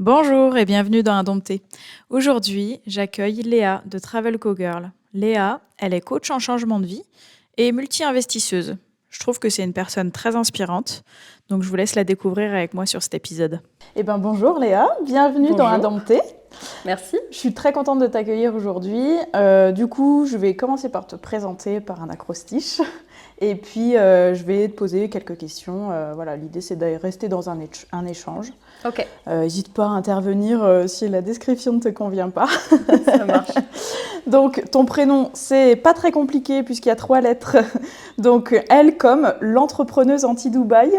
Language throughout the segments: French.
Bonjour et bienvenue dans Indompté. Aujourd'hui, j'accueille Léa de Travel Co-Girl. Léa, elle est coach en changement de vie et multi-investisseuse. Je trouve que c'est une personne très inspirante, donc je vous laisse la découvrir avec moi sur cet épisode. Bonjour Léa, bienvenue dans Bonjour. Indompté. Merci. Je suis très contente de t'accueillir aujourd'hui. Du coup, je vais commencer par te présenter par un acrostiche. Et puis, je vais te poser quelques questions. Voilà, l'idée, c'est de rester dans un échange. Ok, N'hésite pas à intervenir si la description ne te convient pas. ça marche. Donc, ton prénom, c'est pas très compliqué puisqu'il y a 3 lettres. Donc, elle comme l'entrepreneuse anti-Dubaï.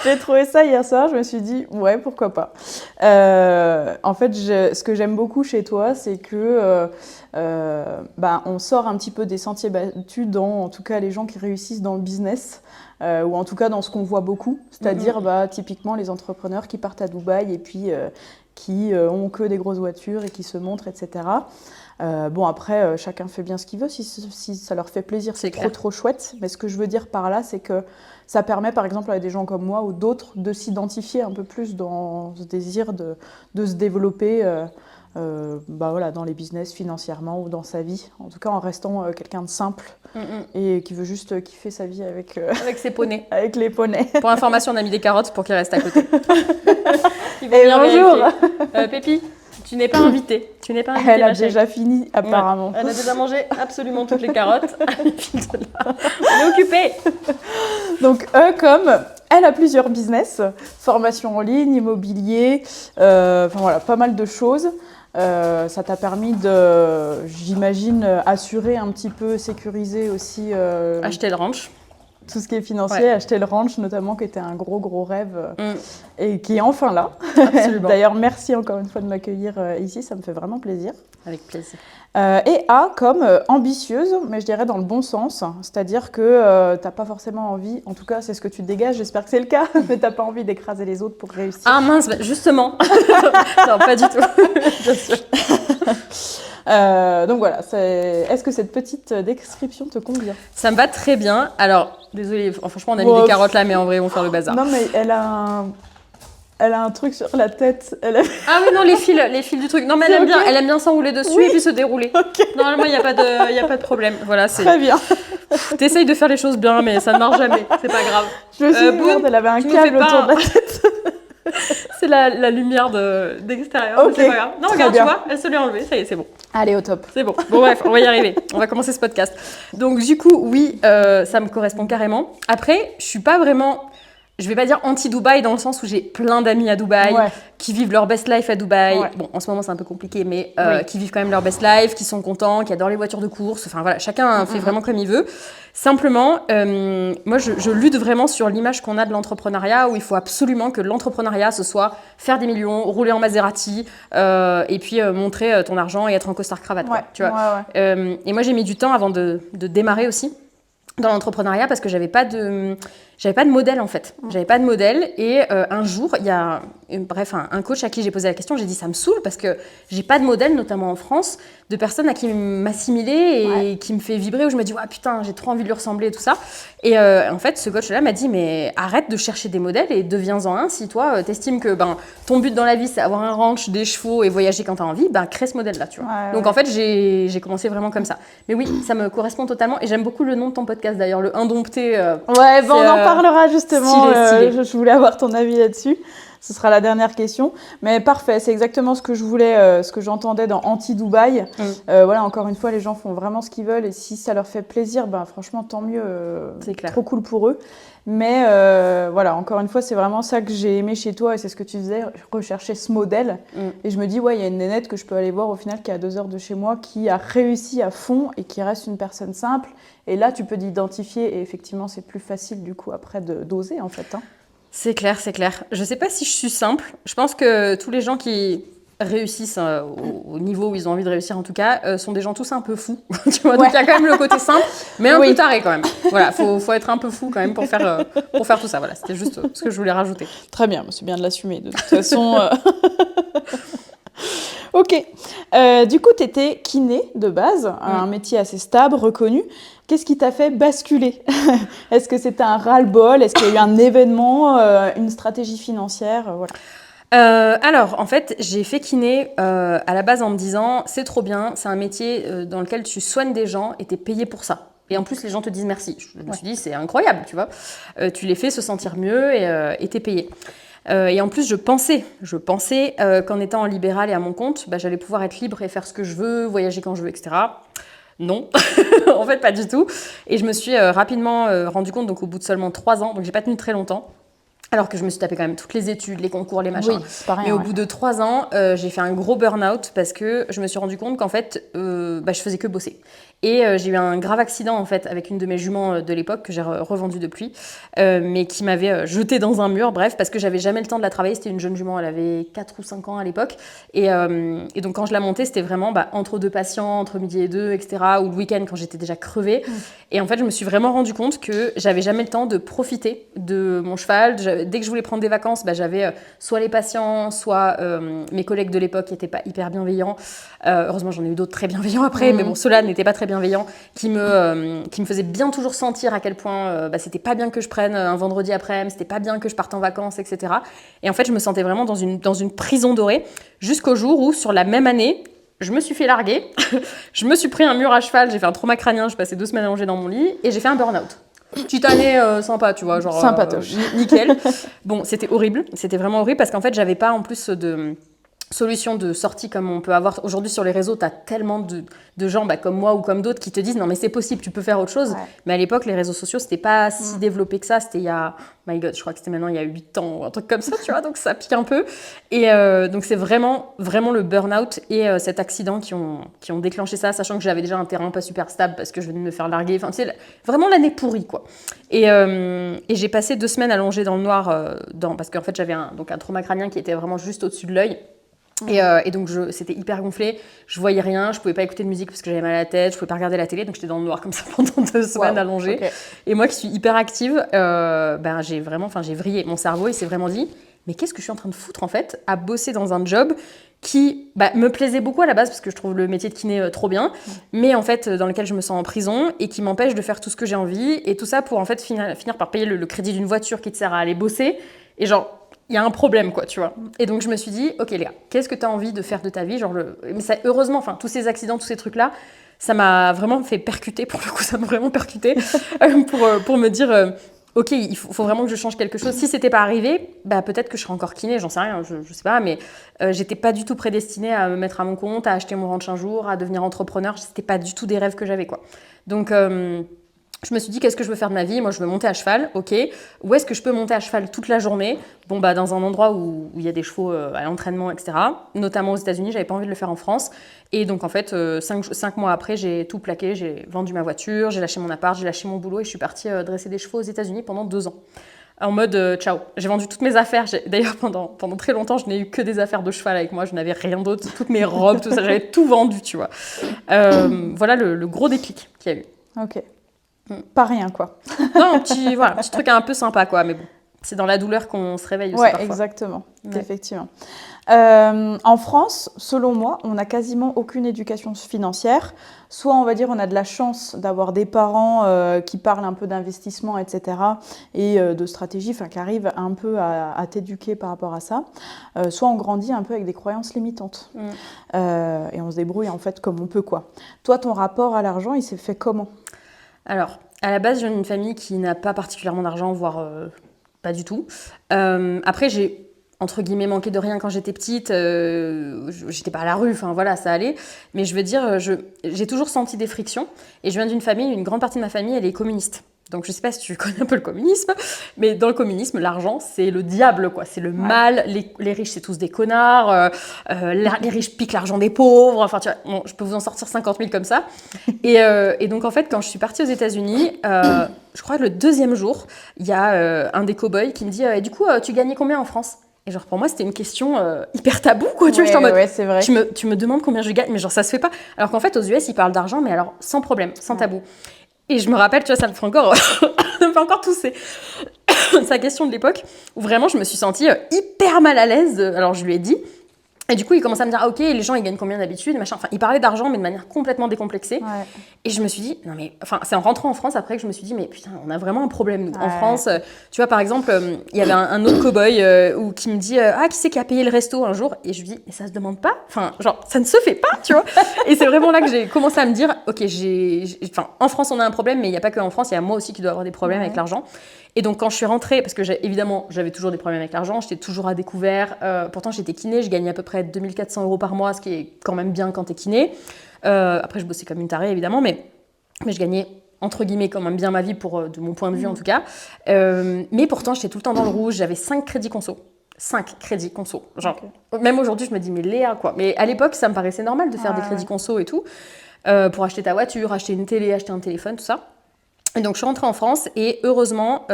J'ai trouvé ça hier soir, je me suis dit, ouais, pourquoi pas. En fait, ce que j'aime beaucoup chez toi, c'est que on sort un petit peu des sentiers battus dans, en tout cas, les gens qui réussissent dans le business. Ou en tout cas dans ce qu'on voit beaucoup, c'est-à-dire typiquement les entrepreneurs qui partent à Dubaï et puis qui ont que des grosses voitures et qui se montrent, etc. Après, chacun fait bien ce qu'il veut, si ça leur fait plaisir, c'est trop chouette. Mais ce que je veux dire par là, c'est que ça permet par exemple à des gens comme moi ou d'autres de s'identifier un peu plus dans ce désir de se développer dans les business, financièrement ou dans sa vie. En tout cas en restant quelqu'un de simple et qui veut juste kiffer sa vie avec Avec ses poneys. avec les poneys. Pour information, on a mis des carottes pour qu'ils restent à côté. Ils vont Et venir bonjour. vérifier. Pépi, tu n'es pas invitée. Tu n'es pas invitée, Elle a ma chérie. déjà fini apparemment. Ouais, elle a déjà mangé absolument toutes les carottes. On est occupés. Donc comme elle a plusieurs business, formation en ligne, immobilier, pas mal de choses. Ça t'a permis de, j'imagine, assurer un petit peu, sécuriser aussi Acheter le ranch. tout ce qui est financier, Ouais. acheter le ranch notamment, qui était un gros rêve et qui est enfin là. Absolument. D'ailleurs, merci encore une fois de m'accueillir ici, ça me fait vraiment plaisir. Avec plaisir. Et A comme ambitieuse, mais je dirais dans le bon sens, c'est-à-dire que t'as pas forcément envie, en tout cas c'est ce que tu dégages, j'espère que c'est le cas, mais t'as pas envie d'écraser les autres pour réussir. Ah mince, justement. Non, pas du tout. Bien sûr. Donc voilà, est-ce que cette petite description te convient? Ça me va très bien. Alors, désolée, franchement, on a mis des carottes là, mais en vrai, on va faire le bazar. Non mais elle a un truc sur la tête. Ah oui, non, les fils du truc. Non, mais C'est elle aime bien s'enrouler dessus et puis se dérouler. Ok. Normalement, il n'y a pas de problème. Voilà, Très bien. T'essayes de faire les choses bien, mais ça ne marche jamais. C'est pas grave. Je me suis dit, Boum, merde, elle avait un tu me câble fais pas autour de la tête. C'est la lumière d'extérieur. Ok, C'est pas grave. Non, très regarde, bien. tu vois, elle se l'est enlevée. Ça y est, c'est bon. Allez, au top. C'est bon. Bon, bref, on va y arriver. On va commencer ce podcast. Donc, du coup, oui, ça me correspond carrément. Après, je suis pas vraiment... Je vais pas dire anti-Dubaï dans le sens où j'ai plein d'amis à Dubaï, Ouais. qui vivent leur best life à Dubaï. Ouais. Bon, en ce moment, c'est un peu compliqué, mais Oui. qui vivent quand même leur best life, qui sont contents, qui adorent les voitures de course. Enfin, voilà, chacun fait vraiment comme il veut. Simplement, moi, je lutte vraiment sur l'image qu'on a de l'entrepreneuriat, où il faut absolument que l'entrepreneuriat, ce soit faire des millions, rouler en Maserati, et puis montrer ton argent et être en costard-cravate. Ouais. Tu vois. Et moi, j'ai mis du temps avant de démarrer aussi dans l'entrepreneuriat parce que j'avais pas de modèle en fait. J'avais pas de modèle et un jour, il y a un coach à qui j'ai posé la question, j'ai dit ça me saoule parce que j'ai pas de modèle, notamment en France, de personnes à qui m'assimiler et qui me fait vibrer où je me dis ouais putain, j'ai trop envie de lui ressembler et tout ça. Et en fait, ce coach-là m'a dit mais arrête de chercher des modèles et deviens-en un. Si toi, t'estimes que ton but dans la vie c'est avoir un ranch, des chevaux et voyager quand t'as envie, crée ce modèle-là, tu vois. Donc en fait, j'ai commencé vraiment comme ça. Mais oui, ça me correspond totalement et j'aime beaucoup le nom de ton podcast d'ailleurs, le Indompté. On en parlera justement. Stylé. Je voulais avoir ton avis là-dessus. Ce sera la dernière question. Mais parfait, c'est exactement ce que je voulais, ce que j'entendais dans Anti-Dubaï. Encore une fois, les gens font vraiment ce qu'ils veulent et si ça leur fait plaisir, franchement, tant mieux. C'est clair. Trop cool pour eux. Mais encore une fois, c'est vraiment ça que j'ai aimé chez toi et c'est ce que tu faisais, rechercher ce modèle. Et je me dis, il y a une nénette que je peux aller voir au final qui est à 2 heures de chez moi, qui a réussi à fond et qui reste une personne simple. Et là, tu peux t'identifier et effectivement, c'est plus facile du coup après d'oser en fait. C'est clair. Je sais pas si je suis simple. Je pense que tous les gens qui réussissent au niveau où ils ont envie de réussir en tout cas, sont des gens tous un peu fous. Tu vois, donc il y a quand même le côté simple, mais un peu taré quand même. Voilà, faut être un peu fou quand même pour faire tout ça. Voilà, c'était juste ce que je voulais rajouter. Très bien, c'est bien de l'assumer de toute façon. Ok. Du coup, tu étais kiné de base, un métier assez stable, reconnu. Qu'est-ce qui t'a fait basculer? Est-ce que c'était un ras-le-bol? Est-ce qu'il y a eu un événement, une stratégie financière? Voilà. Alors, en fait, j'ai fait kiné à la base en me disant c'est trop bien, c'est un métier dans lequel tu soignes des gens et t'es payé pour ça. Et en plus, les gens te disent merci. Je me suis dit c'est incroyable, tu vois. Tu les fais se sentir mieux et t'es payé. Et en plus, je pensais qu'en étant en libéral et à mon compte, bah, j'allais pouvoir être libre et faire ce que je veux, voyager quand je veux, etc. Non, en fait, pas du tout. Et je me suis rapidement rendu compte, donc au bout de seulement 3 ans, donc j'ai pas tenu très longtemps. Alors que je me suis tapé quand même toutes les études, les concours, les machins. Oui, c'est pas rien, Mais au ouais. bout de 3 ans, j'ai fait un gros burn-out parce que je me suis rendu compte qu'en fait, je faisais que bosser. Et j'ai eu un grave accident en fait avec une de mes juments de l'époque que j'ai revendue depuis, mais qui m'avait jetée dans un mur, bref, parce que j'avais jamais le temps de la travailler. C'était une jeune jument, elle avait 4 ou 5 ans à l'époque. Et donc quand je la montais, c'était vraiment entre 2 patients, entre midi et 2, etc. Ou le week-end quand j'étais déjà crevée. Et en fait, je me suis vraiment rendu compte que j'avais jamais le temps de profiter de mon cheval. Dès que je voulais prendre des vacances, j'avais soit les patients, soit mes collègues de l'époque qui n'étaient pas hyper bienveillants. Heureusement, j'en ai eu d'autres très bienveillants après, mais bon, ceux-là n'étaient pas très bienveillants, qui me faisaient bien toujours sentir à quel point c'était pas bien que je prenne un vendredi après-midi, c'était pas bien que je parte en vacances, etc. Et en fait, je me sentais vraiment dans une prison dorée, jusqu'au jour où, sur la même année, je me suis fait larguer, je me suis pris un mur à cheval, j'ai fait un trauma crânien, j'ai passé 2 semaines allongée dans mon lit, et j'ai fait un burn-out. Petite année sympa, tu vois, genre Sympatoche. nickel. Bon, c'était horrible, c'était vraiment horrible parce qu'en fait, j'avais pas en plus de solution de sortie comme on peut avoir aujourd'hui sur les réseaux. Tu as tellement de gens comme moi ou comme d'autres qui te disent non mais c'est possible, tu peux faire autre chose. Ouais. Mais à l'époque, les réseaux sociaux, c'était pas si développé que ça. C'était il y a, my God, je crois que c'était maintenant il y a 8 ans ou un truc comme ça, tu vois, donc ça pique un peu. Et donc c'est vraiment le burn-out et cet accident qui ont déclenché ça, sachant que j'avais déjà un terrain pas super stable parce que je venais de me faire larguer. Enfin, c'est vraiment l'année pourrie, quoi. Et j'ai passé 2 semaines allongée dans le noir parce qu'en fait, j'avais un trauma crânien qui était vraiment juste au-dessus de l'œil. Et donc c'était hyper gonflé, je voyais rien, je pouvais pas écouter de musique parce que j'avais mal à la tête, je pouvais pas regarder la télé, donc j'étais dans le noir comme ça pendant 2 semaines allongée. Okay. Et moi qui suis hyper active, j'ai vrillé. Mon cerveau il s'est vraiment dit, mais qu'est-ce que je suis en train de foutre en fait à bosser dans un job qui me plaisait beaucoup à la base parce que je trouve le métier de kiné trop bien, mais en fait dans lequel je me sens en prison et qui m'empêche de faire tout ce que j'ai envie, et tout ça pour en fait finir par payer le crédit d'une voiture qui te sert à aller bosser, et genre il y a un problème, quoi, tu vois. Et donc, je me suis dit, ok, les gars, qu'est-ce que tu as envie de faire de ta vie? Mais ça, heureusement, tous ces accidents, tous ces trucs-là, ça m'a vraiment fait percuter, pour le coup, ça m'a vraiment percuté, pour me dire, ok, il faut vraiment que je change quelque chose. Si c'était pas arrivé, peut-être que je serais encore kiné, j'en sais rien, je sais pas, mais j'étais pas du tout prédestinée à me mettre à mon compte, à acheter mon ranch un jour, à devenir entrepreneur. C'était pas du tout des rêves que j'avais, quoi. Donc, je me suis dit, qu'est-ce que je veux faire de ma vie? Moi, je veux monter à cheval, ok. Où est-ce que je peux monter à cheval toute la journée? Bon, dans un endroit où il y a des chevaux à l'entraînement, etc. Notamment aux États-Unis, j'avais pas envie de le faire en France. Et donc, en fait, 5 mois après, j'ai tout plaqué, j'ai vendu ma voiture, j'ai lâché mon appart, j'ai lâché mon boulot et je suis partie dresser des chevaux aux États-Unis pendant 2 ans. En mode ciao. J'ai vendu toutes mes affaires. D'ailleurs, pendant très longtemps, je n'ai eu que des affaires de cheval avec moi. Je n'avais rien d'autre. Toutes mes robes, tout ça, j'avais tout vendu, tu vois. Voilà le gros déclic qu'il y a eu. Ok. Pas rien, quoi. Non, petit truc un peu sympa, quoi. Mais bon, c'est dans la douleur qu'on se réveille aussi parfois. Exactement. Ouais. Effectivement. En France, selon moi, on n'a quasiment aucune éducation financière. Soit, on va dire, on a de la chance d'avoir des parents qui parlent un peu d'investissement, etc. et de stratégie, qui arrivent un peu à t'éduquer par rapport à ça. Soit on grandit un peu avec des croyances limitantes. Et on se débrouille, en fait, comme on peut, quoi. Toi, ton rapport à l'argent, il s'est fait comment ? Alors, à la base, je viens d'une famille qui n'a pas particulièrement d'argent, voire pas du tout. Après, j'ai, entre guillemets, manqué de rien quand j'étais petite. J'étais pas à la rue, enfin voilà, ça allait. Mais je veux dire, j'ai toujours senti des frictions. Et je viens d'une famille, une grande partie de ma famille, elle est communiste. Donc, je sais pas si tu connais un peu le communisme, mais dans le communisme, l'argent, c'est le diable, quoi. C'est le mal. Les riches, c'est tous des connards. Les riches piquent l'argent des pauvres. Enfin, tu vois, bon, je peux vous en sortir 50 000 comme ça. Et donc, en fait, quand je suis partie aux États-Unis, je crois que le 2e jour, il y a un des cow-boys qui me dit du coup, tu gagnais combien en France? Et genre, pour moi, c'était une question hyper taboue, quoi. Tu vois, j'étais en mode, c'est vrai. Tu me demandes combien je gagne, mais genre, ça se fait pas. Alors qu'en fait, aux US, ils parlent d'argent, mais alors, sans problème, sans tabou. Et je me rappelle, tu vois, ça me fait encore tousser. Sa question de l'époque, où vraiment je me suis sentie hyper mal à l'aise. Alors je lui ai dit, Et du coup, il commençait à me dire, ah ok, les gens, ils gagnent combien d'habitude, machin. Enfin, il parlait d'argent, mais de manière complètement décomplexée. Ouais. Et je me suis dit, non mais, enfin, c'est en rentrant en France après que je me suis dit, mais putain, on a vraiment un problème, nous. En France, tu vois, par exemple, il y avait un autre cow-boy qui me dit, ah, qui c'est qui a payé le resto un jour? Et je lui dis, mais ça se demande pas? Enfin, genre, ça ne se fait pas, tu vois? Et c'est vraiment là que j'ai commencé à me dire, ok, enfin, en France, on a un problème, mais il n'y a pas que en France, il y a moi aussi qui dois avoir des problèmes avec l'argent. Et donc, quand je suis rentrée, parce que évidemment, j'avais toujours des problèmes avec l'argent, j'étais toujours à découvert. Pourtant, j'étais kiné, je gagnais à peu près 2400 € par mois, ce qui est quand même bien quand t'es kiné. Après, je bossais comme une tarée, évidemment, mais je gagnais, entre guillemets, quand même bien ma vie, de mon point de vue en tout cas. Mais pourtant, j'étais tout le temps dans le rouge, j'avais 5 crédits conso. 5 crédits conso. Genre, même aujourd'hui, je me dis, mais Léa, quoi. Mais à l'époque, ça me paraissait normal de faire des crédits conso et tout, pour acheter ta voiture, acheter une télé, acheter un téléphone, tout ça. Et donc, je suis rentrée en France et heureusement,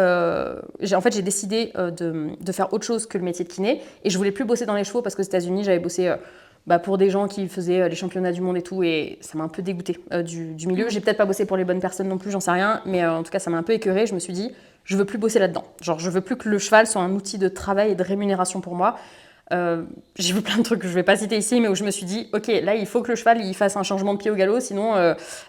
j'ai décidé de faire autre chose que le métier de kiné. Et je voulais plus bosser dans les chevaux parce qu'aux États-Unis, j'avais bossé pour des gens qui faisaient les championnats du monde et tout. Et ça m'a un peu dégoûtée du milieu. J'ai peut-être pas bossé pour les bonnes personnes non plus, j'en sais rien. Mais en tout cas, ça m'a un peu écœurée. Je me suis dit, je veux plus bosser là-dedans. Genre, je veux plus que le cheval soit un outil de travail et de rémunération pour moi. J'ai vu plein de trucs que je vais pas citer ici, mais où je me suis dit, ok, là il faut que le cheval il fasse un changement de pied au galop, sinon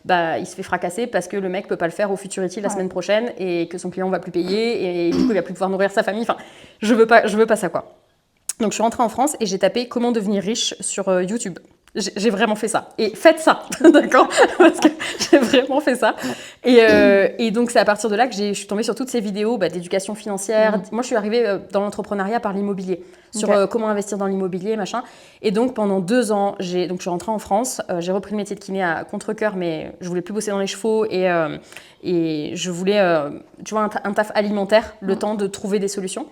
il se fait fracasser parce que le mec peut pas le faire au Futurity la semaine prochaine et que son client va plus payer et du coup il va plus pouvoir nourrir sa famille. Enfin, je veux pas ça quoi. Donc je suis rentrée en France et j'ai tapé comment devenir riche sur YouTube. J'ai vraiment fait ça. Et faites ça, d'accord? Parce que j'ai vraiment fait ça. Et donc, c'est à partir de là que je suis tombée sur toutes ces vidéos d'éducation financière. Moi, je suis arrivée dans l'entrepreneuriat par l'immobilier, sur comment investir dans l'immobilier, machin. Et donc, pendant 2 ans, donc, je suis rentrée en France. J'ai repris le métier de kiné à contre-cœur, mais je voulais plus bosser dans les chevaux et je voulais, tu vois, un taf alimentaire, le temps de trouver des solutions.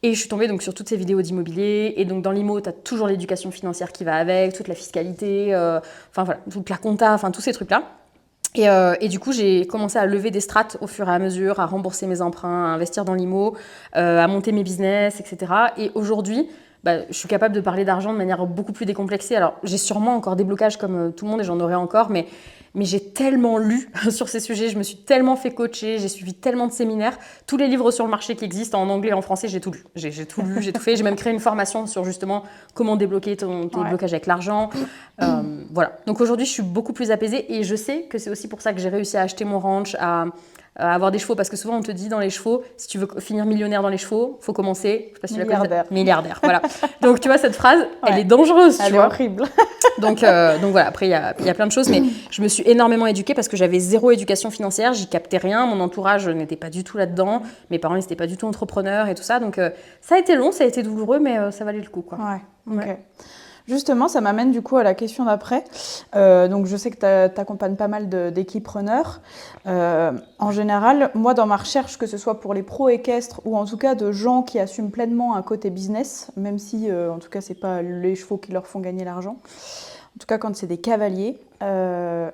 Et je suis tombée donc sur toutes ces vidéos d'immobilier. Et donc dans l'IMO, tu as toujours l'éducation financière qui va avec, toute la fiscalité, enfin voilà, toute la compta, enfin tous ces trucs-là. Et du coup, j'ai commencé à lever des strates au fur et à mesure, à rembourser mes emprunts, à investir dans l'IMO, à monter mes business, etc. Et aujourd'hui, je suis capable de parler d'argent de manière beaucoup plus décomplexée. Alors, j'ai sûrement encore des blocages comme tout le monde et j'en aurai encore, mais j'ai tellement lu sur ces sujets, je me suis tellement fait coacher, j'ai suivi tellement de séminaires. Tous les livres sur le marché qui existent en anglais et en français, j'ai tout lu. J'ai tout lu, j'ai tout fait. J'ai même créé une formation sur justement comment débloquer tes blocages avec l'argent. Voilà. Donc aujourd'hui, je suis beaucoup plus apaisée et je sais que c'est aussi pour ça que j'ai réussi à acheter mon ranch, à avoir des chevaux, parce que souvent on te dit dans les chevaux, si tu veux finir millionnaire dans les chevaux, faut commencer, je sais pas si tu la connais, milliardaire, voilà. Donc tu vois, cette phrase, elle est dangereuse, tu vois. Elle est horrible. Donc voilà, après il y a plein de choses, mais je me suis énormément éduquée parce que j'avais 0 éducation financière, j'y captais rien, mon entourage n'était pas du tout là-dedans, mes parents n'étaient pas du tout entrepreneurs et tout ça, donc ça a été long, ça a été douloureux, mais ça valait le coup, quoi. Ouais. Justement, ça m'amène du coup à la question d'après. Donc, je sais que tu accompagnes pas mal d'équipreneurs. En général, moi, dans ma recherche, que ce soit pour les pros équestres ou en tout cas de gens qui assument pleinement un côté business, même si, en tout cas, c'est pas les chevaux qui leur font gagner l'argent. En tout cas, quand c'est des cavaliers,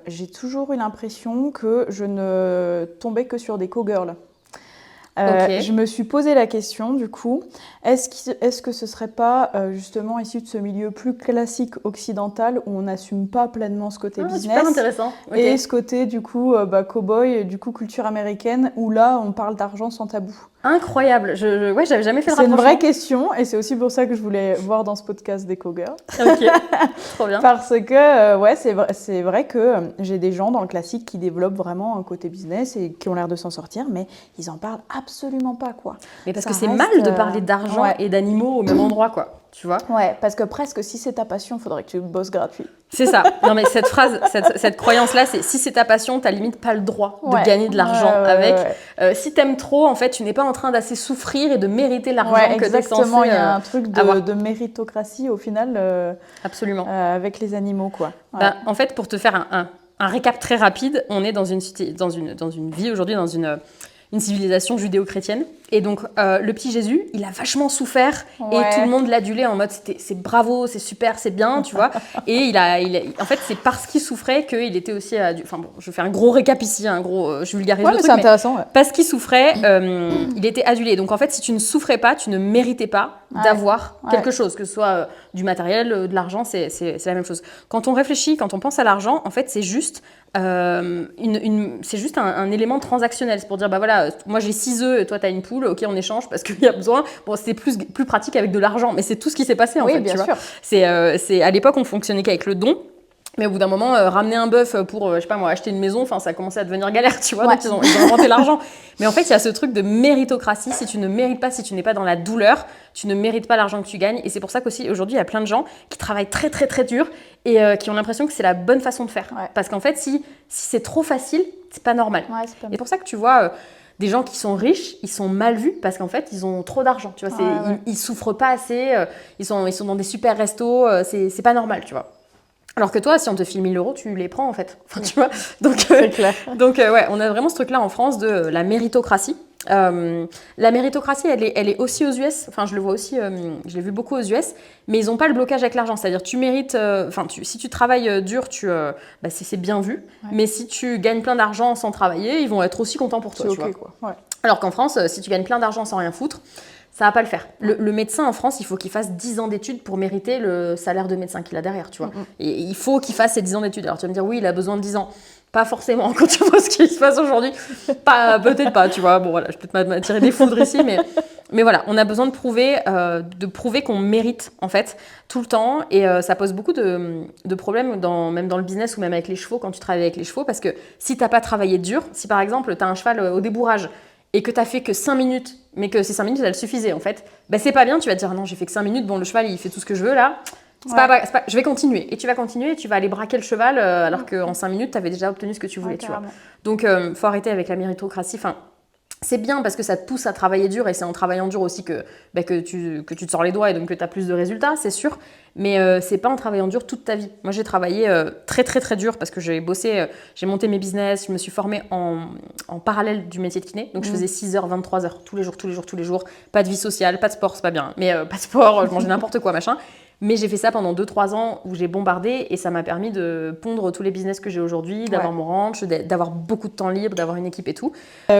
j'ai toujours eu l'impression que je ne tombais que sur des cowgirls. Je me suis posé la question du coup, est-ce que ce serait pas justement issu de ce milieu plus classique occidental où on n'assume pas pleinement ce côté business, super intéressant. Et ce côté du coup cow-boy, du coup culture américaine où là on parle d'argent sans tabou. Incroyable, ouais, j'avais jamais fait le rapprochement. C'est une vraie question et c'est aussi pour ça que je voulais voir dans ce podcast des cowgirls. Ok, trop bien. Parce que c'est vrai que j'ai des gens dans le classique qui développent vraiment un côté business et qui ont l'air de s'en sortir, mais ils en parlent absolument pas, quoi. Mais parce que c'est mal de parler d'argent et d'animaux au même endroit, quoi. Tu vois ? Ouais, parce que presque si c'est ta passion, il faudrait que tu bosses gratuit. C'est ça. Non, mais cette phrase, cette croyance-là, c'est si c'est ta passion, t'as limite pas le droit de gagner de l'argent avec. Si t'aimes trop, en fait, tu n'es pas en train d'assez souffrir et de mériter l'argent que t'es censé exactement. Il y a un truc de méritocratie au final. Absolument. Avec les animaux, quoi. Ouais. En fait, pour te faire un récap très rapide, on est dans une vie aujourd'hui, dans une civilisation judéo-chrétienne. Et donc, le petit Jésus, il a vachement souffert et tout le monde l'adulait en mode c'est bravo, c'est super, c'est bien, tu vois. Et en fait, c'est parce qu'il souffrait qu'il était aussi... Enfin bon, je fais un gros récap ici, je vulgarise le truc. C'est intéressant, Parce qu'il souffrait, il était adulé. Donc en fait, si tu ne souffrais pas, tu ne méritais pas d'avoir quelque chose, que ce soit du matériel, de l'argent, c'est la même chose. Quand on réfléchit, quand on pense à l'argent, en fait, c'est juste c'est juste un élément transactionnel. C'est pour dire, bah voilà, moi j'ai 6 œufs et toi tu as une poule, ok, on échange parce qu'il y a besoin. Bon, c'est plus pratique avec de l'argent, mais c'est tout ce qui s'est passé en fait. Bien tu sûr. vois. C'est à l'époque, on fonctionnait qu'avec le don. Mais au bout d'un moment, ramener un bœuf pour, je sais pas moi, acheter une maison, ça a commencé à devenir galère, tu vois. Donc ils ont inventé l'argent. Mais en fait, il y a ce truc de méritocratie. Si tu ne mérites pas, si tu n'es pas dans la douleur, tu ne mérites pas l'argent que tu gagnes. Et c'est pour ça qu'aussi, aujourd'hui, il y a plein de gens qui travaillent très, très, très dur et qui ont l'impression que c'est la bonne façon de faire. Parce qu'en fait, si c'est trop facile, c'est pas normal. Et c'est pour ça que tu vois... des gens qui sont riches, ils sont mal vus parce qu'en fait, ils ont trop d'argent. Tu vois, ils souffrent pas assez, ils sont dans des super restos, c'est pas normal, tu vois. Alors que toi, si on te file 1000 euros, tu les prends en fait. Enfin, tu vois. Donc, c'est clair. Donc ouais, on a vraiment ce truc-là en France de la méritocratie. La méritocratie, elle est aussi aux US. Enfin, je le vois aussi, je l'ai vu beaucoup aux US. Mais ils n'ont pas le blocage avec l'argent. C'est-à-dire, tu mérites. Si tu travailles dur, c'est bien vu. Ouais. Mais si tu gagnes plein d'argent sans travailler, ils vont être aussi contents pour toi. C'est tu okay, vois. quoi. Ouais. Alors qu'en France, si tu gagnes plein d'argent sans rien foutre, ça va pas le faire. Le médecin en France, il faut qu'il fasse 10 ans d'études pour mériter le salaire de médecin qu'il a derrière, tu vois. Et il faut qu'il fasse ces 10 ans d'études. Alors tu vas me dire, oui, il a besoin de 10 ans. Pas forcément, quand tu vois ce qui se passe aujourd'hui. Peut-être pas, tu vois. Bon, voilà, je vais peut-être m'attirer des foudres ici, mais voilà, on a besoin de prouver qu'on mérite, en fait, tout le temps. Et ça pose beaucoup de problèmes, même dans le business ou même avec les chevaux, quand tu travailles avec les chevaux. Parce que si tu n'as pas travaillé dur, si par exemple, tu as un cheval au débourrage, et que tu as fait que 5 minutes, mais que ces 5 minutes, elles suffisaient en fait, c'est pas bien, tu vas te dire non, j'ai fait que 5 minutes, bon, le cheval, il fait tout ce que je veux là, je vais continuer. Et tu vas continuer et tu vas aller braquer le cheval alors qu'en 5 minutes, tu avais déjà obtenu ce que tu voulais, tu vois. Donc, faut arrêter avec la méritocratie. Enfin, c'est bien parce que ça te pousse à travailler dur et c'est en travaillant dur aussi que tu te sors les doigts et donc que tu as plus de résultats, c'est sûr. Mais c'est pas en travaillant dur toute ta vie. Moi, j'ai travaillé très, très, très dur parce que j'ai bossé, j'ai monté mes business, je me suis formée en parallèle du métier de kiné. Donc, je faisais 6h, 23h, tous les jours. Pas de vie sociale, pas de sport, c'est pas bien. Mais pas de sport, je mangeais n'importe quoi, machin. Mais j'ai fait ça pendant 2-3 ans où j'ai bombardé et ça m'a permis de pondre tous les business que j'ai aujourd'hui, d'avoir mon ranch, d'avoir beaucoup de temps libre, d'avoir une équipe et tout.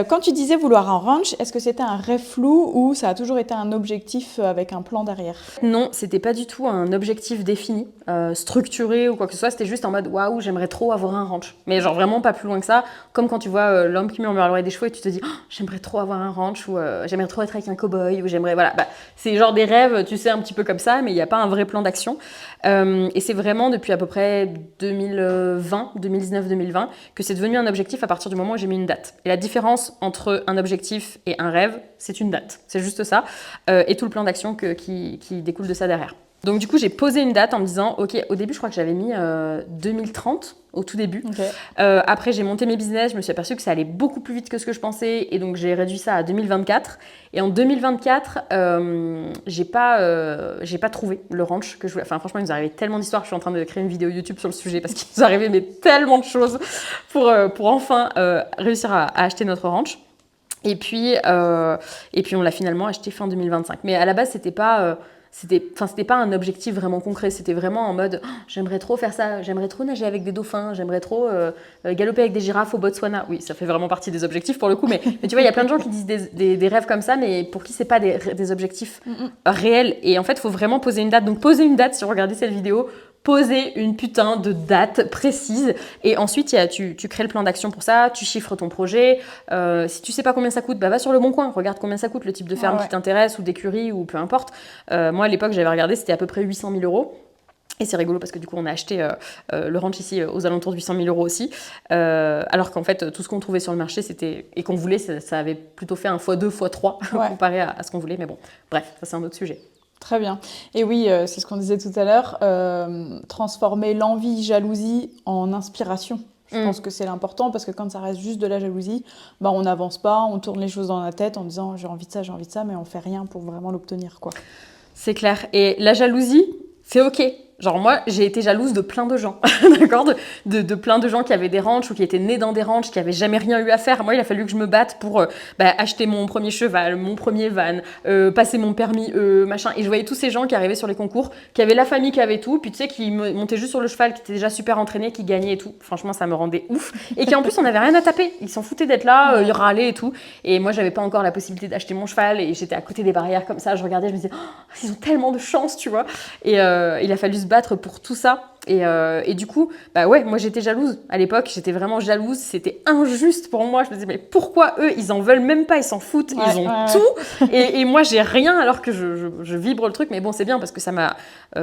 Quand tu disais vouloir un ranch, est-ce que c'était un rêve flou ou ça a toujours été un objectif avec un plan derrière ? Non, c'était pas du tout un objectif défini, structuré ou quoi que ce soit. C'était juste en mode waouh, j'aimerais trop avoir un ranch. Mais genre vraiment pas plus loin que ça. Comme quand tu vois l'homme qui met en l'oreille des chevaux et tu te dis oh, j'aimerais trop avoir un ranch ou j'aimerais trop être avec un cow-boy ou j'aimerais. Voilà, c'est genre des rêves, tu sais, un petit peu comme ça, mais il n'y a pas un vrai plan d'action. Et c'est vraiment depuis à peu près 2019-2020 que c'est devenu un objectif à partir du moment où j'ai mis une date. Et la différence entre un objectif et un rêve, c'est une date. C'est juste ça. Et tout le plan d'action qui découle de ça derrière. Donc du coup, j'ai posé une date en me disant, ok, au début, je crois que j'avais mis 2030 au tout début. Okay. Après, j'ai monté mes business, je me suis aperçue que ça allait beaucoup plus vite que ce que je pensais, et donc j'ai réduit ça à 2024. Et en 2024, j'ai pas trouvé le ranch que je voulais. Enfin, franchement, il nous arrivait tellement d'histoires. Je suis en train de créer une vidéo YouTube sur le sujet parce qu'il nous arrivait tellement de choses pour enfin réussir à acheter notre ranch. Et puis on l'a finalement acheté fin 2025. Mais à la base, c'était pas un objectif vraiment concret. C'était vraiment en mode oh, j'aimerais trop faire ça, j'aimerais trop nager avec des dauphins, j'aimerais trop galoper avec des girafes au Botswana. Oui, ça fait vraiment partie des objectifs pour le coup. Mais tu vois, il y a plein de gens qui disent des rêves comme ça, mais pour qui c'est pas des objectifs réels. Et en fait, il faut vraiment poser une date. Donc, posez une date si vous regardez cette vidéo. Posez une putain de date précise et ensuite tu crées le plan d'action pour ça, tu chiffres ton projet. Si tu sais pas combien ça coûte, va sur Le Bon Coin, regarde combien ça coûte, le type de ferme qui t'intéresse ou d'écurie ou peu importe. Moi à l'époque j'avais regardé, c'était à peu près 800 000 €. Et c'est rigolo parce que du coup on a acheté le ranch ici aux alentours de 800 000 € aussi. Alors qu'en fait tout ce qu'on trouvait sur le marché et qu'on voulait, ça avait plutôt fait un x2, x3 comparé à ce qu'on voulait. Mais bon, bref, ça c'est un autre sujet. Très bien. Et oui, c'est ce qu'on disait tout à l'heure, transformer l'envie, jalousie en inspiration. Je pense que c'est l'important parce que quand ça reste juste de la jalousie, on n'avance pas, on tourne les choses dans la tête en disant j'ai envie de ça, mais on fait rien pour vraiment l'obtenir, quoi. C'est clair. Et la jalousie, c'est ok. Genre moi, j'ai été jalouse de plein de gens, d'accord, de plein de gens qui avaient des ranchs ou qui étaient nés dans des ranchs, qui avaient jamais rien eu à faire. Moi, il a fallu que je me batte pour acheter mon premier cheval, mon premier van, passer mon permis, machin. Et je voyais tous ces gens qui arrivaient sur les concours, qui avaient la famille, qui avait tout, puis tu sais, qui montaient juste sur le cheval, qui étaient déjà super entraînés, qui gagnaient et tout. Franchement, ça me rendait ouf. Et qui en plus, on n'avait rien à taper. Ils s'en foutaient d'être là, ils râlaient et tout. Et moi, j'avais pas encore la possibilité d'acheter mon cheval et j'étais à côté des barrières comme ça. Je regardais, je me disais, oh, ils ont tellement de chance, tu vois. Et il a fallu se battre pour tout ça. Et du coup, moi j'étais jalouse. À l'époque, j'étais vraiment jalouse. C'était injuste pour moi. Je me disais, mais pourquoi eux, ils en veulent même pas, ils s'en foutent, ils ont tout. Et moi, j'ai rien alors que je vibre le truc. Mais bon, c'est bien parce que ça m'a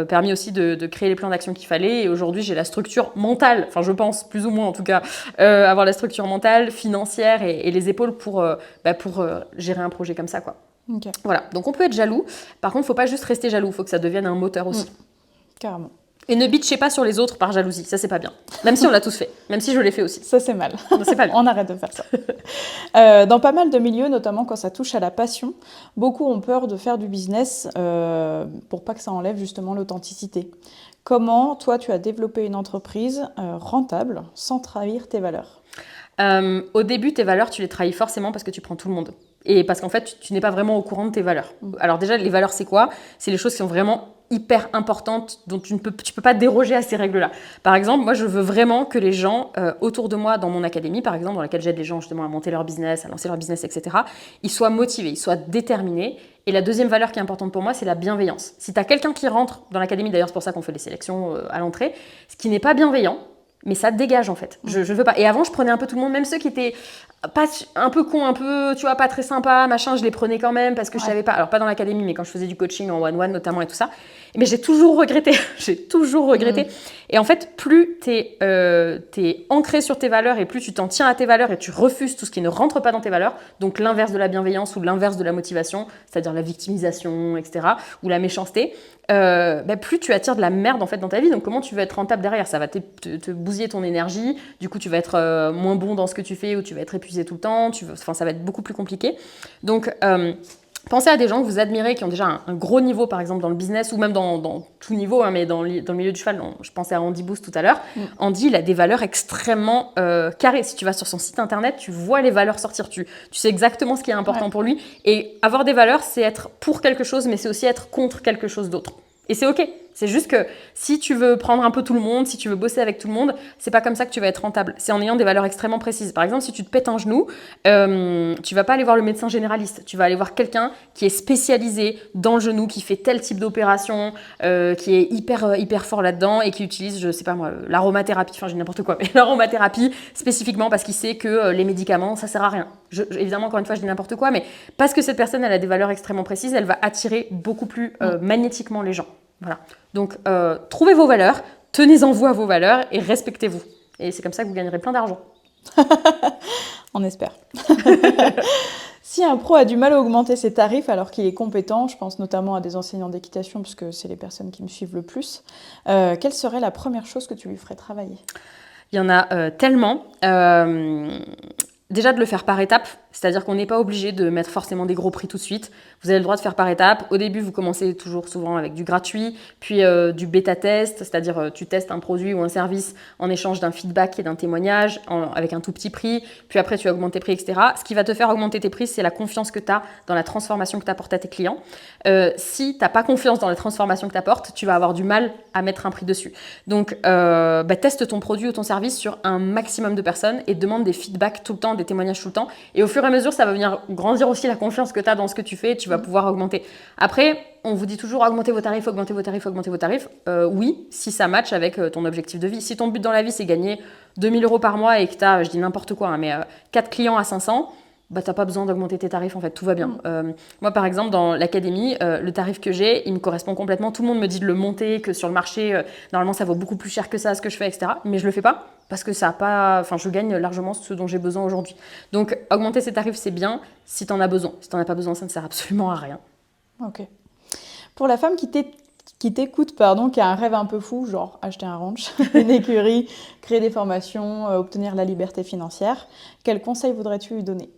permis aussi de créer les plans d'action qu'il fallait. Et aujourd'hui, j'ai la structure mentale, enfin je pense, plus ou moins en tout cas, avoir la structure mentale, financière et les épaules pour gérer un projet comme ça, quoi. Okay. Voilà, donc on peut être jaloux. Par contre, il ne faut pas juste rester jaloux, il faut que ça devienne un moteur aussi. Carrément. Et ne bitchez pas sur les autres par jalousie, ça c'est pas bien. Même si on l'a tous fait, même si je l'ai fait aussi. Ça c'est mal. C'est pas bien. On arrête de faire ça. Dans pas mal de milieux, notamment quand ça touche à la passion, beaucoup ont peur de faire du business pour pas que ça enlève justement l'authenticité. Comment, toi, tu as développé une entreprise rentable sans trahir tes valeurs ? Au début, tes valeurs, tu les trahis forcément parce que tu prends tout le monde. Et parce qu'en fait, tu n'es pas vraiment au courant de tes valeurs. Alors déjà, les valeurs, c'est quoi ? C'est les choses qui sont vraiment hyper importantes, dont tu peux pas déroger à ces règles-là. Par exemple, moi, je veux vraiment que les gens autour de moi, dans mon académie, par exemple, dans laquelle j'aide les gens justement à monter leur business, à lancer leur business, etc., ils soient motivés, ils soient déterminés. Et la deuxième valeur qui est importante pour moi, c'est la bienveillance. Si tu as quelqu'un qui rentre dans l'académie, d'ailleurs, c'est pour ça qu'on fait les sélections à l'entrée, ce qui n'est pas bienveillant, mais ça dégage en fait. Je veux pas. Et avant, je prenais un peu tout le monde, même ceux qui étaient pas un peu cons, un peu, tu vois, pas très sympas, machin, je les prenais quand même parce que je savais pas. Alors pas dans l'académie, mais quand je faisais du coaching en one-one notamment et tout ça. Mais j'ai toujours regretté. Et en fait, plus t'es ancré sur tes valeurs et plus tu t'en tiens à tes valeurs et tu refuses tout ce qui ne rentre pas dans tes valeurs, donc l'inverse de la bienveillance ou l'inverse de la motivation, c'est-à-dire la victimisation, etc., ou la méchanceté, plus tu attires de la merde en fait dans ta vie. Donc comment tu veux être rentable derrière ? Ça va te bousiller ton énergie. Du coup, tu vas être moins bon dans ce que tu fais ou tu vas être épuisé tout le temps. Ça va être beaucoup plus compliqué. Donc pensez à des gens que vous admirez, qui ont déjà un gros niveau, par exemple, dans le business, ou même dans tout niveau, hein, mais dans le milieu du cheval. Je pensais à Andy Boost tout à l'heure. Andy, il a des valeurs extrêmement carrées. Si tu vas sur son site internet, tu vois les valeurs sortir. Tu sais exactement ce qui est important pour lui. Et avoir des valeurs, c'est être pour quelque chose, mais c'est aussi être contre quelque chose d'autre. Et c'est OK. C'est juste que si tu veux prendre un peu tout le monde, si tu veux bosser avec tout le monde, c'est pas comme ça que tu vas être rentable. C'est en ayant des valeurs extrêmement précises. Par exemple, si tu te pètes un genou, tu vas pas aller voir le médecin généraliste. Tu vas aller voir quelqu'un qui est spécialisé dans le genou, qui fait tel type d'opération, qui est hyper fort là-dedans et qui utilise, je sais pas moi, l'aromathérapie. Enfin, j'ai n'importe quoi, mais l'aromathérapie spécifiquement parce qu'il sait que les médicaments, ça sert à rien. Évidemment, encore une fois, je dis n'importe quoi, mais parce que cette personne, elle a des valeurs extrêmement précises, elle va attirer beaucoup plus magnétiquement les gens. Voilà. Donc, trouvez vos valeurs, tenez-en vous à vos valeurs et respectez-vous. Et c'est comme ça que vous gagnerez plein d'argent. On espère. Si un pro a du mal à augmenter ses tarifs alors qu'il est compétent, je pense notamment à des enseignants d'équitation, puisque c'est les personnes qui me suivent le plus, quelle serait la première chose que tu lui ferais travailler ? Il y en a tellement. Déjà de le faire par étapes, c'est-à-dire qu'on n'est pas obligé de mettre forcément des gros prix tout de suite. Vous avez le droit de faire par étapes. Au début, vous commencez toujours souvent avec du gratuit, puis du bêta-test, c'est-à-dire tu testes un produit ou un service en échange d'un feedback et d'un témoignage avec un tout petit prix, puis après tu augmentes tes prix, etc. Ce qui va te faire augmenter tes prix, c'est la confiance que tu as dans la transformation que tu apportes à tes clients. Si tu n'as pas confiance dans la transformation que tu apportes, tu vas avoir du mal à mettre un prix dessus. Donc, teste ton produit ou ton service sur un maximum de personnes et demande des feedbacks tout le temps, des témoignages tout le temps. Et au fur et à mesure, ça va venir grandir aussi la confiance que tu as dans ce que tu fais et tu vas pouvoir augmenter. Après, on vous dit toujours augmentez vos tarifs, augmentez vos tarifs, augmentez vos tarifs. Oui, si ça match avec ton objectif de vie. Si ton but dans la vie, c'est gagner 2 000 € par mois et que tu as, je dis n'importe quoi, hein, mais 4 clients à 500, t'as pas besoin d'augmenter tes tarifs, en fait, tout va bien. Moi, par exemple, dans l'académie, le tarif que j'ai, il me correspond complètement. Tout le monde me dit de le monter, que sur le marché, normalement, ça vaut beaucoup plus cher que ça, ce que je fais, etc. Mais je le fais pas parce que ça a pas... Enfin, je gagne largement ce dont j'ai besoin aujourd'hui. Donc, augmenter ses tarifs, c'est bien si t'en as besoin. Si t'en as pas besoin, ça ne sert absolument à rien. Ok. Pour la femme qui t'écoute, qui a un rêve un peu fou, genre acheter un ranch, une écurie, créer des formations, obtenir la liberté financière, quel conseil voudrais-tu lui donner ?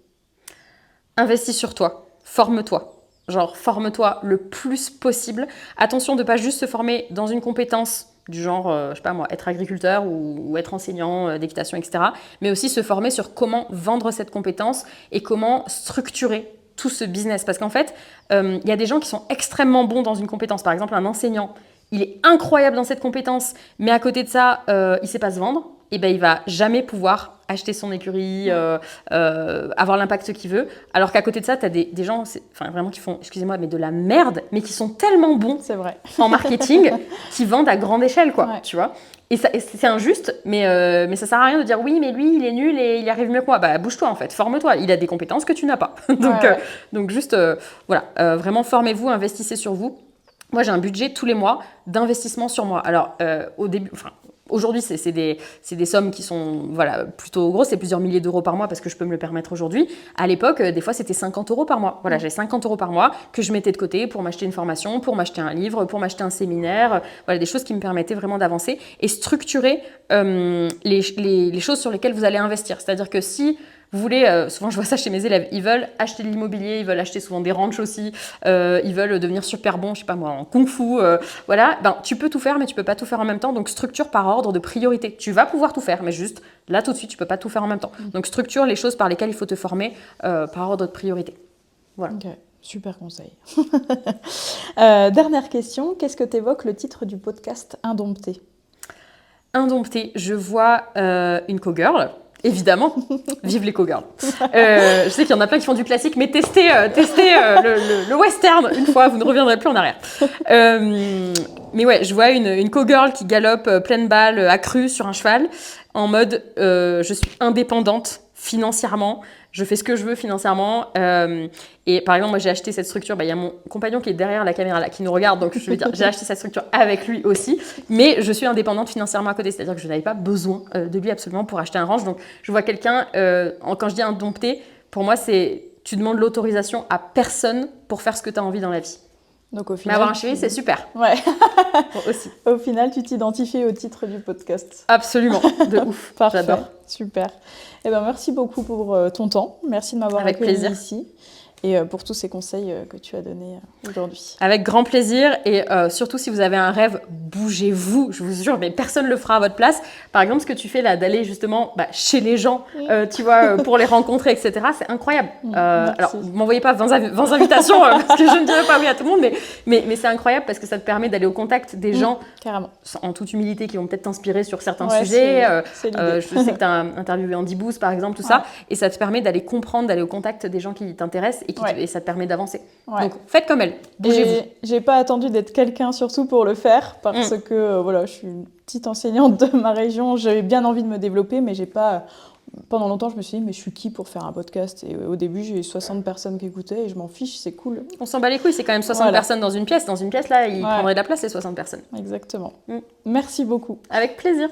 Investis sur toi, forme-toi. Genre, forme-toi le plus possible. Attention de ne pas juste se former dans une compétence du genre, je sais pas moi, être agriculteur ou être enseignant d'équitation, etc. Mais aussi se former sur comment vendre cette compétence et comment structurer tout ce business. Parce qu'en fait, il y a des gens qui sont extrêmement bons dans une compétence. Par exemple, un enseignant, il est incroyable dans cette compétence, mais à côté de ça, il ne sait pas se vendre. Et ben, il va jamais pouvoir acheter son écurie, avoir l'impact qu'il veut. Alors qu'à côté de ça, tu as des gens vraiment qui font, excusez-moi, mais de la merde, mais qui sont tellement bons C'est vrai. en marketing, qui vendent à grande échelle, quoi, Ouais. tu vois. Et c'est injuste, mais ça sert à rien de dire oui, mais lui, il est nul et il y arrive mieux que moi. Bah, bouge-toi, en fait, forme-toi. Il a des compétences que tu n'as pas. Donc juste, voilà, vraiment formez-vous, investissez sur vous. Moi, j'ai un budget tous les mois d'investissement sur moi. Alors, au début, aujourd'hui, c'est des sommes qui sont plutôt grosses, c'est plusieurs milliers d'euros par mois parce que je peux me le permettre aujourd'hui. À l'époque, des fois, c'était 50 euros par mois. Voilà, j'avais 50 euros par mois que je mettais de côté pour m'acheter une formation, pour m'acheter un livre, pour m'acheter un séminaire. Voilà, des choses qui me permettaient vraiment d'avancer et structurer les choses sur lesquelles vous allez investir. C'est-à-dire que si vous voulez, souvent je vois ça chez mes élèves, ils veulent acheter de l'immobilier, ils veulent acheter souvent des ranchs aussi, ils veulent devenir super bons, je sais pas moi, en kung-fu, voilà, ben, tu peux tout faire mais tu peux pas tout faire en même temps, donc structure par ordre de priorité. Tu vas pouvoir tout faire, mais juste là tout de suite tu peux pas tout faire en même temps. Donc structure les choses par lesquelles il faut te former par ordre de priorité. Voilà. Ok, super conseil. Dernière question, qu'est-ce que t'évoques le titre du podcast Indompté? Indompté, je vois une cowgirl. Évidemment, vive les cowgirls. Je sais qu'il y en a plein qui font du classique, mais testez le western une fois, vous ne reviendrez plus en arrière. Mais ouais, je vois une cowgirl qui galope pleine balle, accrue sur un cheval, en mode je suis indépendante financièrement, je fais ce que je veux financièrement. Et par exemple, moi j'ai acheté cette structure, il y a mon compagnon qui est derrière la caméra là, qui nous regarde, donc je veux dire, j'ai acheté cette structure avec lui aussi, mais je suis indépendante financièrement à côté, c'est-à-dire que je n'avais pas besoin de lui absolument pour acheter un ranch. Donc je vois quelqu'un, quand je dis indompté, pour moi c'est tu demandes l'autorisation à personne pour faire ce que tu as envie dans la vie. Donc, au Mais final, avoir un chéri, c'est super. Ouais. Bon, aussi. Au final, tu t'identifies au titre du podcast. Absolument, de ouf. Parfait. J'adore. Super. Eh ben, merci beaucoup pour ton temps. Merci de m'avoir Avec accueilli plaisir. ici et pour tous ces conseils que tu as donnés aujourd'hui. Avec grand plaisir et surtout si vous avez un rêve, bougez-vous, je vous jure, mais personne ne le fera à votre place. Par exemple, ce que tu fais là, d'aller justement chez les gens, tu vois, pour les rencontrer, etc., c'est incroyable. Alors, m'envoyez pas 20 invitations parce que je ne dirai pas oui à tout le monde, mais c'est incroyable parce que ça te permet d'aller au contact des gens, carrément, en toute humilité, qui vont peut-être t'inspirer sur certains sujets. C'est je sais que tu as interviewé Andy Booth, par exemple, tout ça, et ça te permet d'aller comprendre, d'aller au contact des gens qui t'intéressent et ça te permet d'avancer. Donc, faites comme elle, bougez-vous. J'ai pas attendu d'être quelqu'un surtout pour le faire parce que je suis une petite enseignante de ma région, j'avais bien envie de me développer, mais j'ai pas... Pendant longtemps, je me suis dit, mais je suis qui pour faire un podcast? Et au début, j'ai eu 60 personnes qui écoutaient et je m'en fiche, c'est cool. On s'en bat les couilles, c'est quand même 60 personnes dans une pièce. Dans une pièce, là, ils prendraient de la place, les 60 personnes. Exactement. Merci beaucoup. Avec plaisir.